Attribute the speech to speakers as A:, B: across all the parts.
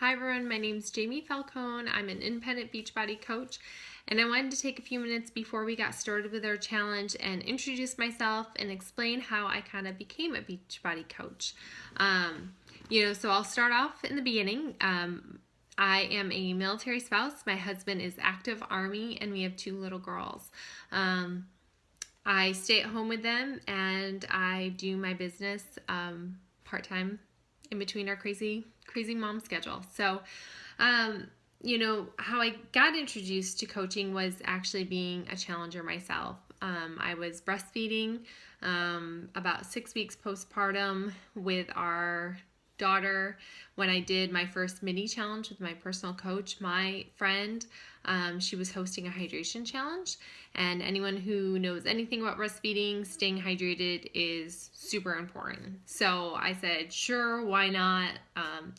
A: Hi everyone, my name is Jamie Falcone. I'm an independent Beachbody coach, and I wanted to take a few minutes before we got started with our challenge and introduce myself and explain how I kind of became a Beachbody coach. So I'll start off in the beginning. I am a military spouse. My husband is active Army, and we have 2 little girls. I stay at home with them, and I do my business part-time in between our crazy mom schedule. So, how I got introduced to coaching was actually being a challenger myself. I was breastfeeding about 6 weeks postpartum with our daughter when I did my first mini challenge with my personal coach. My friend, she was hosting a hydration challenge, and anyone who knows anything about breastfeeding, staying hydrated is super important. So I said, sure, why not?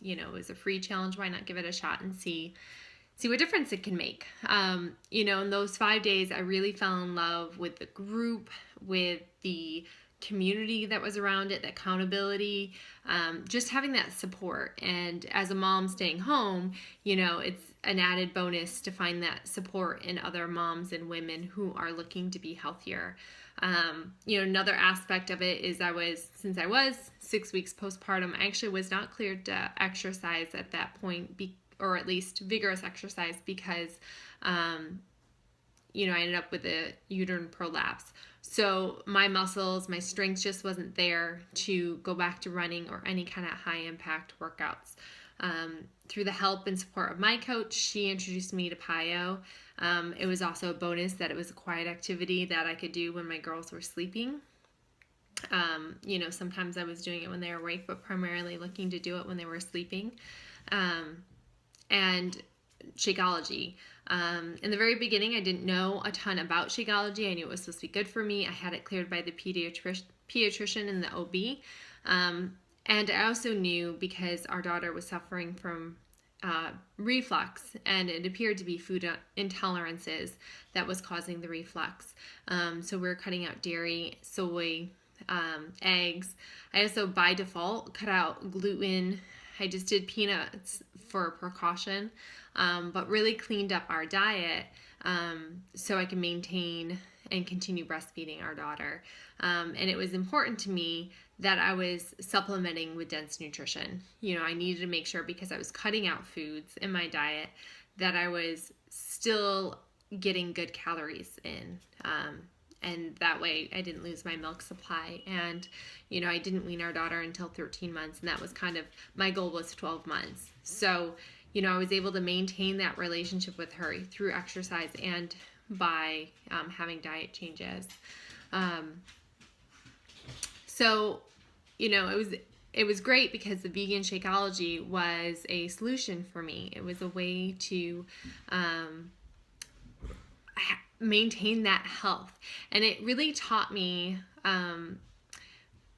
A: It was a free challenge. Why not give it a shot and see what difference it can make? In those 5 days, I really fell in love with the group, with the community that was around it, the accountability, just having that support. And as a mom staying home, it's an added bonus to find that support in other moms and women who are looking to be healthier. Another aspect of it is since I was 6 weeks postpartum, I actually was not cleared to exercise at that point, or at least vigorous exercise, because I ended up with a uterine prolapse. So my muscles, my strength just wasn't there to go back to running or any kind of high impact workouts. Through the help and support of my coach, she introduced me to PiYo. It was also a bonus that it was a quiet activity that I could do when my girls were sleeping. Sometimes I was doing it when they were awake, but primarily looking to do it when they were sleeping. And Shakeology. In the very beginning, I didn't know a ton about Shakeology. I knew it was supposed to be good for me. I had it cleared by the pediatrician and the OB. And I also knew, because our daughter was suffering from reflux, and it appeared to be food intolerances that was causing the reflux. So we were cutting out dairy, soy, eggs. I also, by default, cut out gluten. I just did peanuts for precaution, but really cleaned up our diet so I can maintain and continue breastfeeding our daughter. And it was important to me that I was supplementing with dense nutrition. I needed to make sure, because I was cutting out foods in my diet, that I was still getting good calories in. And that way I didn't lose my milk supply. And, I didn't wean our daughter until 13 months. And that was kind of, my goal was 12 months. So, I was able to maintain that relationship with her through exercise and by having diet changes. It was great, because the vegan Shakeology was a solution for me. It was a way to maintain that health. And it really taught me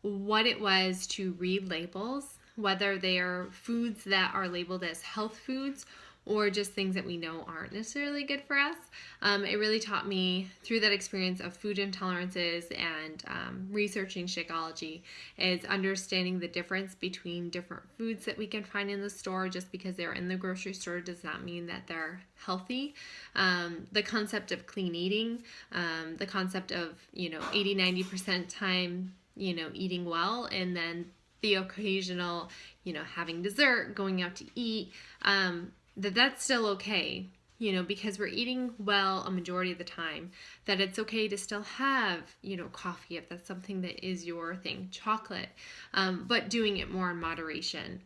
A: what it was to read labels, whether they are foods that are labeled as health foods or just things that we know aren't necessarily good for us. It really taught me, through that experience of food intolerances and researching Shakeology, is understanding the difference between different foods that we can find in the store. Just because they're in the grocery store does not mean that they're healthy. The concept of clean eating, the concept of 80-90% time eating well, and then the occasional having dessert, going out to eat, that's still okay, because we're eating well a majority of the time, that it's okay to still have, coffee if that's something that is your thing, chocolate, but doing it more in moderation.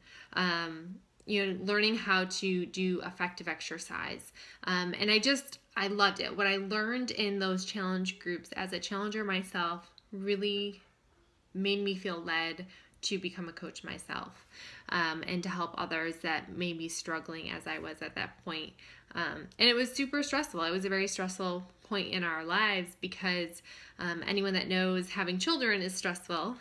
A: Learning how to do effective exercise. And I loved it. What I learned in those challenge groups as a challenger myself really made me feel led to become a coach myself, and to help others that may be struggling as I was at that point. And it was super stressful. It was a very stressful point in our lives, because anyone that knows having children is stressful.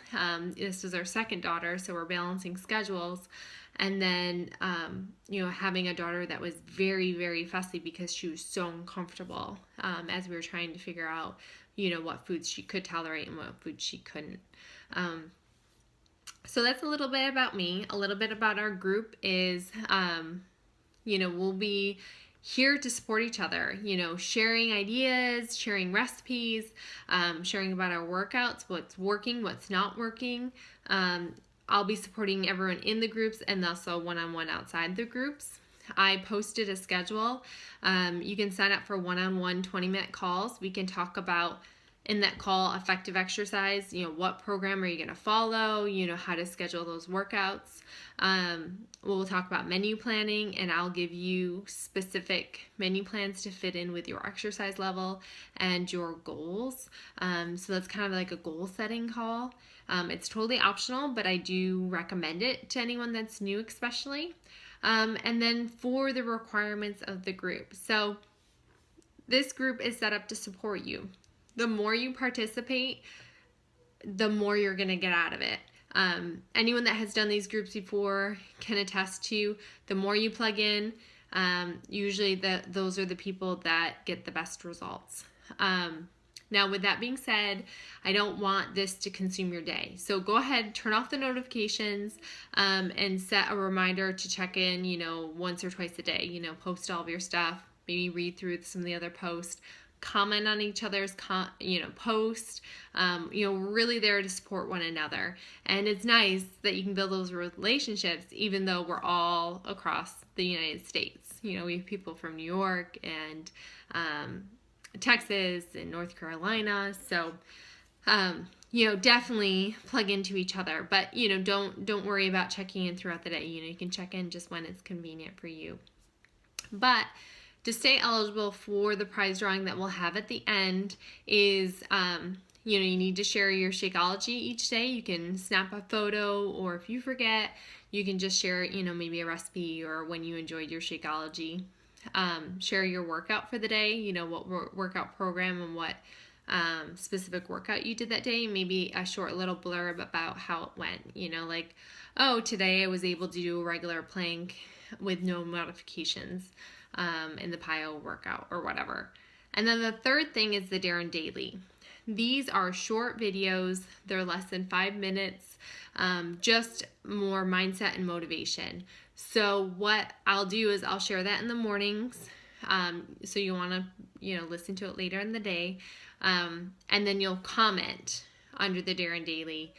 A: This was our second daughter, so we're balancing schedules. And then, having a daughter that was very, very fussy because she was so uncomfortable as we were trying to figure out, what foods she could tolerate and what foods she couldn't. So that's a little bit about me. A little bit about our group is We'll be here to support each other, sharing ideas, sharing recipes, sharing about our workouts, what's working, what's not working. I'll be supporting everyone in the groups and also one-on-one outside the groups. I posted a schedule. You can sign up for one-on-one 20-minute calls. We can talk about in that call effective exercise, what program are you going to follow, how to schedule those workouts. We'll talk about menu planning, and I'll give you specific menu plans to fit in with your exercise level and your goals. So that's kind of like a goal setting call. It's totally optional, but I do recommend it to anyone that's new, especially. And then for the requirements of the group. So this group is set up to support you. The more you participate, the more you're going to get out of it. Anyone that has done these groups before can attest to the more you plug in, usually those are the people that get the best results. Now, with that being said, I don't want this to consume your day. So go ahead, turn off the notifications, and set a reminder to check in, once or twice a day. Post all of your stuff, maybe read through some of the other posts, comment on each other's post. We're really there to support one another. And it's nice that you can build those relationships even though we're all across the United States. We have people from New York and Texas and North Carolina. So definitely plug into each other, but don't worry about checking in throughout the day. You can check in just when it's convenient for you. But to stay eligible for the prize drawing that we'll have at the end is, you need to share your Shakeology each day. You can snap a photo, or if you forget, you can just share, maybe a recipe or when you enjoyed your Shakeology. Share your workout for the day, what workout program and what specific workout you did that day. Maybe a short little blurb about how it went, like, oh, today I was able to do a regular plank with no modifications in the PIO workout or whatever. And then the third thing is the Darren Daily. These are short videos. They're less than 5 minutes, just more mindset and motivation. So what I'll do is I'll share that in the mornings. So you want to, listen to it later in the day. And then you'll comment under the Darren Daily,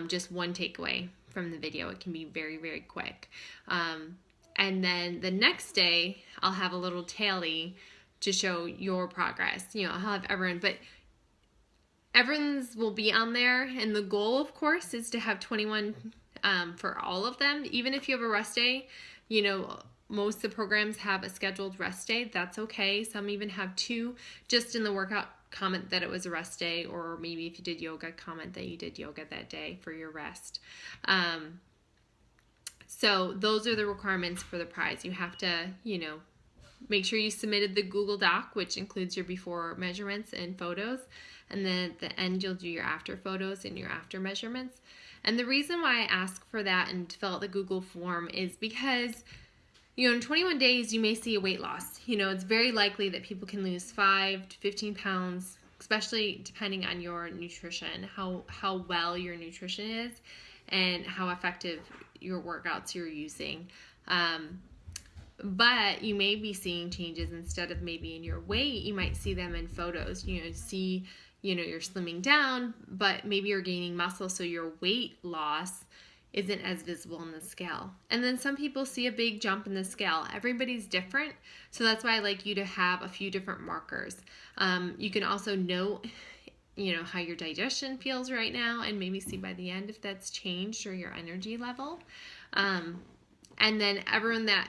A: just one takeaway from the video. It can be very, very quick. And then the next day, I'll have a little tally to show your progress. I'll have everyone, but everyone's will be on there. And the goal, of course, is to have 21 for all of them. Even if you have a rest day, most of the programs have a scheduled rest day. That's okay. Some even have 2. Just in the workout, comment that it was a rest day, or maybe if you did yoga, comment that you did yoga that day for your rest. So those are the requirements for the prize. You have to, make sure you submitted the Google Doc, which includes your before measurements and photos. And then at the end, you'll do your after photos and your after measurements. And the reason why I ask for that and to fill out the Google form is because, in 21 days, you may see a weight loss. It's very likely that people can lose 5 to 15 pounds, especially depending on your nutrition, how well your nutrition is and how effective your workouts you're using. But you may be seeing changes instead of maybe in your weight. You might see them in photos. You're slimming down, but maybe you're gaining muscle, so your weight loss isn't as visible on the scale. And then some people see a big jump in the scale. Everybody's different, so that's why I like you to have a few different markers. You can also note, how your digestion feels right now, and maybe see by the end if that's changed, or your energy level. And then everyone that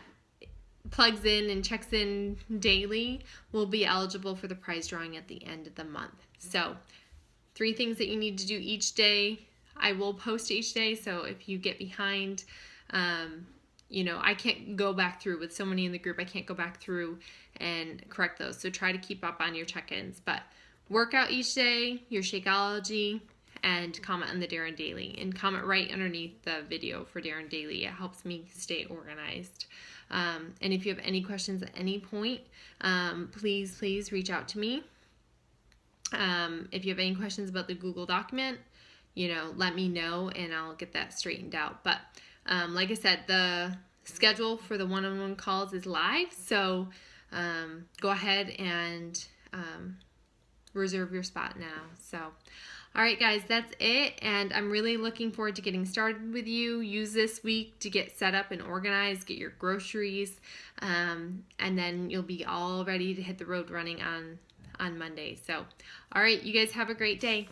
A: plugs in and checks in daily will be eligible for the prize drawing at the end of the month. So 3 things that you need to do each day. I will post each day, so if you get behind, I can't go back through with so many in the group. I can't go back through and correct those. So try to keep up on your check-ins. But workout each day, your Shakeology, and comment on the Darren Daily. And comment right underneath the video for Darren Daily. It helps me stay organized. And if you have any questions at any point, please reach out to me. If you have any questions about the Google document, let me know and I'll get that straightened out. But like I said, the schedule for the one-on-one calls is live, so go ahead and reserve your spot now. So, all right, guys, that's it, and I'm really looking forward to getting started with you. Use this week to get set up and organized, get your groceries, and then you'll be all ready to hit the road running on Monday. So, all right, you guys have a great day.